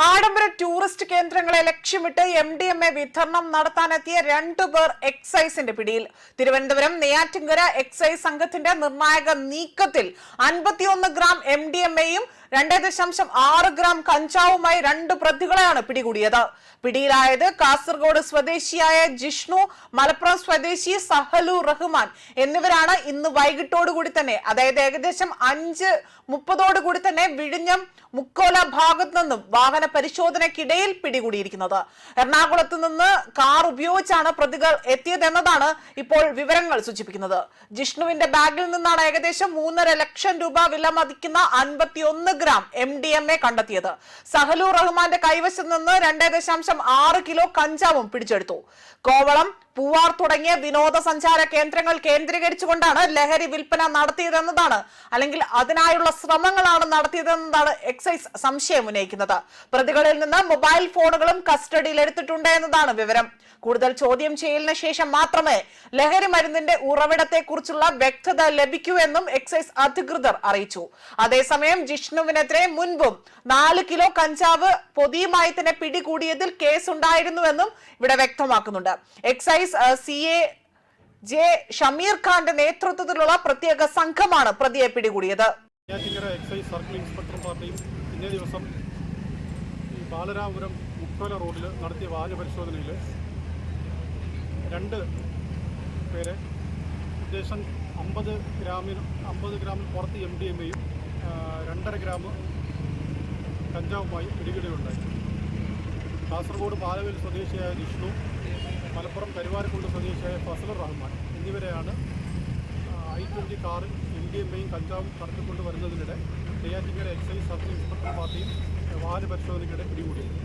ആഡംബര ടൂറിസ്റ്റ് കേന്ദ്രങ്ങളെ ലക്ഷ്യമിട്ട് MDMA വിതരണം നടത്താനെത്തിയ 2 പേർ എക്സൈസിന്റെ പിടിയിൽ. തിരുവനന്തപുരം നെയ്യാറ്റിൻകര എക്സൈസ് സംഘത്തിന്റെ നിർണായക നീക്കത്തിൽ 51 ഗ്രാം MDMAയും 2.6 ഗ്രാം കഞ്ചാവുമായി 2 പ്രതികളെയാണ് പിടികൂടിയത്. പിടിയിലായത് കാസർഗോഡ് സ്വദേശിയായ ജിഷ്ണു, മലപ്പുറം സ്വദേശി സഹലു റഹ്മാൻ എന്നിവരാണ്. ഇന്ന് വൈകിട്ടോടുകൂടി തന്നെ, അതായത് ഏകദേശം 5:30 തന്നെ വിഴിഞ്ഞം മുക്കോല ഭാഗത്തു നിന്നും വാഹന പരിശോധനയ്ക്കിടയിൽ പിടികൂടിയിരിക്കുന്നത്. എറണാകുളത്ത് നിന്ന് കാർ ഉപയോഗിച്ചാണ് പ്രതികൾ എത്തിയതെന്നതാണ് ഇപ്പോൾ വിവരങ്ങൾ സൂചിപ്പിക്കുന്നത്. ജിഷ്ണുവിന്റെ ബാഗിൽ നിന്നാണ് ഏകദേശം 3.5 ലക്ഷം രൂപ വില മതിക്കുന്ന 51 ഗ്രാം MDMA കണ്ടെത്തിയത്. സഹലു റഹ്മാന്റെ കൈവശം നിന്ന് 2.6 കിലോ കഞ്ചാവും പിടിച്ചെടുത്തു. കോവളം, പൂവാർ തുടങ്ങിയ വിനോദസഞ്ചാര കേന്ദ്രങ്ങൾ കേന്ദ്രീകരിച്ചുകൊണ്ടാണ് ലഹരി വിൽപ്പന നടത്തിയതെന്നതാണ്, അല്ലെങ്കിൽ അതിനായുള്ള ശ്രമങ്ങളാണ് നടത്തിയതെന്നതാണ് എക്സൈസ് സംശയം ഉന്നയിക്കുന്നത്. പ്രതികളിൽ നിന്ന് മൊബൈൽ ഫോണുകളും കസ്റ്റഡിയിൽ എടുത്തിട്ടുണ്ട് എന്നതാണ് വിവരം. കൂടുതൽ ചോദ്യം ചെയ്യലിന് ശേഷം മാത്രമേ ലഹരി മരുന്നിന്റെ ഉറവിടത്തെ കുറിച്ചുള്ള വ്യക്തത ലഭിക്കൂ എന്നും എക്സൈസ് അധികൃതർ അറിയിച്ചു. അതേസമയം ജിഷ്ണുവിനെതിരെ മുൻപും 4 കിലോ കഞ്ചാവ് പൊതിയുമായി തന്നെ പിടികൂടിയതിൽ കേസുണ്ടായിരുന്നുവെന്നും ഇവിടെ വ്യക്തമാക്കുന്നുണ്ട്. എക്സൈസ് CA J ഷമീർ ഖാന്റെ നേതൃത്വത്തിലുള്ള പ്രത്യേക സംഘമാണ് പ്രതിയെ പിടികൂടിയത്. എക്സൈസ് സർക്കിൾ ഇൻസ്പെക്ടർ പാർട്ടിയും ഇന്നേ ദിവസം ഈ ബാലരാമപുരം മുക്കോല റോഡിൽ നടത്തിയ വാഹന പരിശോധനയിൽ 2 പേരെ ഉദ്ദേശം 50 ഗ്രാമിൽ പുറത്ത് MDMAയും 2.5 ഗ്രാം കഞ്ചാവുമായി പിടികൂടുകയുണ്ടായി. കാസർഗോഡ് പാലവേൽ സ്വദേശിയായ ജിഷ്ണു, മലപ്പുറം കരുവാരക്കുണ്ട് സ്വദേശിയായ ഫസലുർ റഹ്മാൻ എന്നിവരെയാണ് I-20 കാറിൽ MDMAയും കഞ്ചാവും കടത്തിക്കൊണ്ട് വരുന്നതിനിടെ നെയ്യാറ്റിൻകര എക്സൈസ് സർക്കിൾ ഇൻസ്പെക്ടർ പാർട്ടിയും വാഹന പരിശോധനയ്ക്കിടെ പിടികൂടിയത്.